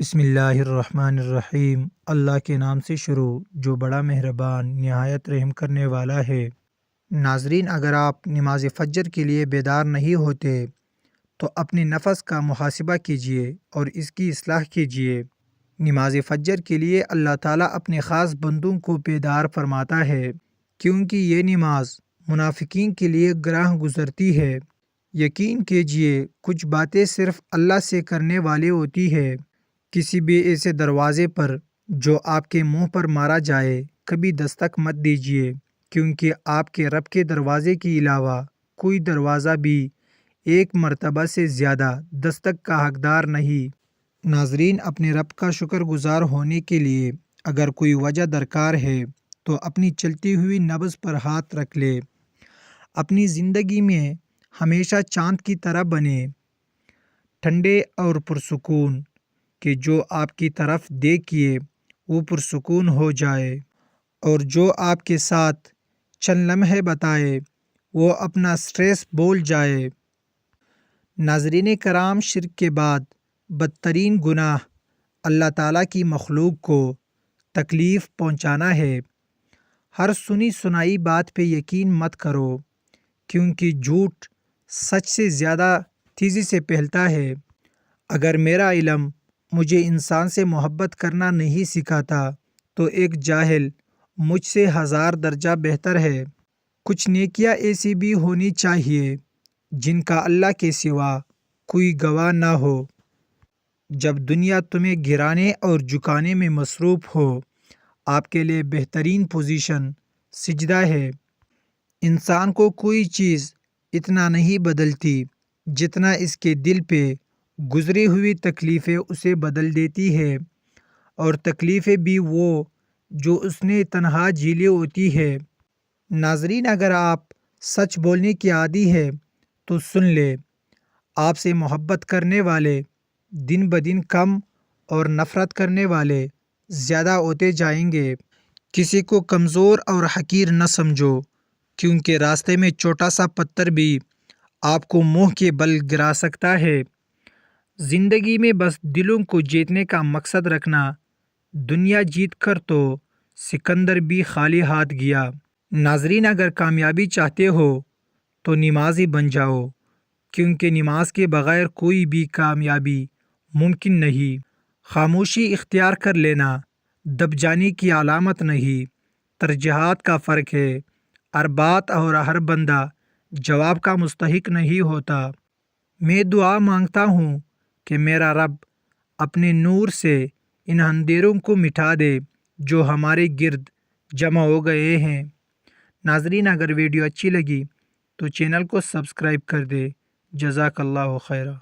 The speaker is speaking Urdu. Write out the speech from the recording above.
بسم اللہ الرحمن الرحیم۔ اللہ کے نام سے شروع جو بڑا مہربان نہایت رحم کرنے والا ہے۔ ناظرین، اگر آپ نماز فجر کے لیے بیدار نہیں ہوتے تو اپنے نفس کا محاسبہ کیجیے اور اس کی اصلاح کیجیے۔ نماز فجر کے لیے اللہ تعالیٰ اپنے خاص بندوں کو بیدار فرماتا ہے، کیونکہ یہ نماز منافقین کے لیے گراں گزرتی ہے۔ یقین کیجیے کچھ باتیں صرف اللہ سے کرنے والی ہوتی ہے۔ کسی بھی ایسے دروازے پر جو آپ کے منہ پر مارا جائے کبھی دستک مت دیجیے، کیونکہ آپ کے رب کے دروازے کے علاوہ کوئی دروازہ بھی ایک مرتبہ سے زیادہ دستک کا حقدار نہیں۔ ناظرین، اپنے رب کا شکر گزار ہونے کے لیے اگر کوئی وجہ درکار ہے تو اپنی چلتی ہوئی نبض پر ہاتھ رکھ لے۔ اپنی زندگی میں ہمیشہ چاند کی طرح بنے، ٹھنڈے اور پرسکون، کہ جو آپ کی طرف دیکھیے وہ پرسکون ہو جائے، اور جو آپ کے ساتھ چند لمحے بتائے وہ اپنا سٹریس بھول جائے۔ ناظرین کرام، شرک کے بعد بدترین گناہ اللہ تعالیٰ کی مخلوق کو تکلیف پہنچانا ہے۔ ہر سنی سنائی بات پہ یقین مت کرو، کیونکہ جھوٹ سچ سے زیادہ تیزی سے پھیلتا ہے۔ اگر میرا علم مجھے انسان سے محبت کرنا نہیں سکھاتا تو ایک جاہل مجھ سے 1000 درجہ بہتر ہے۔ کچھ نیکیاں ایسی بھی ہونی چاہیے جن کا اللہ کے سوا کوئی گواہ نہ ہو۔ جب دنیا تمہیں گرانے اور جھکانے میں مصروف ہو، آپ کے لیے بہترین پوزیشن سجدہ ہے۔ انسان کو کوئی چیز اتنا نہیں بدلتی جتنا اس کے دل پہ گزری ہوئی تکلیفیں اسے بدل دیتی ہے، اور تکلیفیں بھی وہ جو اس نے تنہا جھیلی ہوتی ہے۔ ناظرین، اگر آپ سچ بولنے کی عادی ہے تو سن لے، آپ سے محبت کرنے والے دن بدن کم اور نفرت کرنے والے زیادہ ہوتے جائیں گے۔ کسی کو کمزور اور حقیر نہ سمجھو، کیونکہ راستے میں چھوٹا سا پتھر بھی آپ کو منہ کے بل گرا سکتا ہے۔ زندگی میں بس دلوں کو جیتنے کا مقصد رکھنا۔ دنیا جیت کر تو سکندر بھی خالی ہاتھ گیا۔ ناظرین، اگر کامیابی چاہتے ہو تو نمازی بن جاؤ، کیونکہ نماز کے بغیر کوئی بھی کامیابی ممکن نہیں۔ خاموشی اختیار کر لینا دب جانے کی علامت نہیں، ترجیحات کا فرق ہے۔ ہر بات اور ہر بندہ جواب کا مستحق نہیں ہوتا۔ میں دعا مانگتا ہوں کہ میرا رب اپنے نور سے ان اندھیروں کو مٹا دے جو ہمارے گرد جمع ہو گئے ہیں۔ ناظرین، اگر ویڈیو اچھی لگی تو چینل کو سبسکرائب کر دے۔ جزاک اللہ خیرہ۔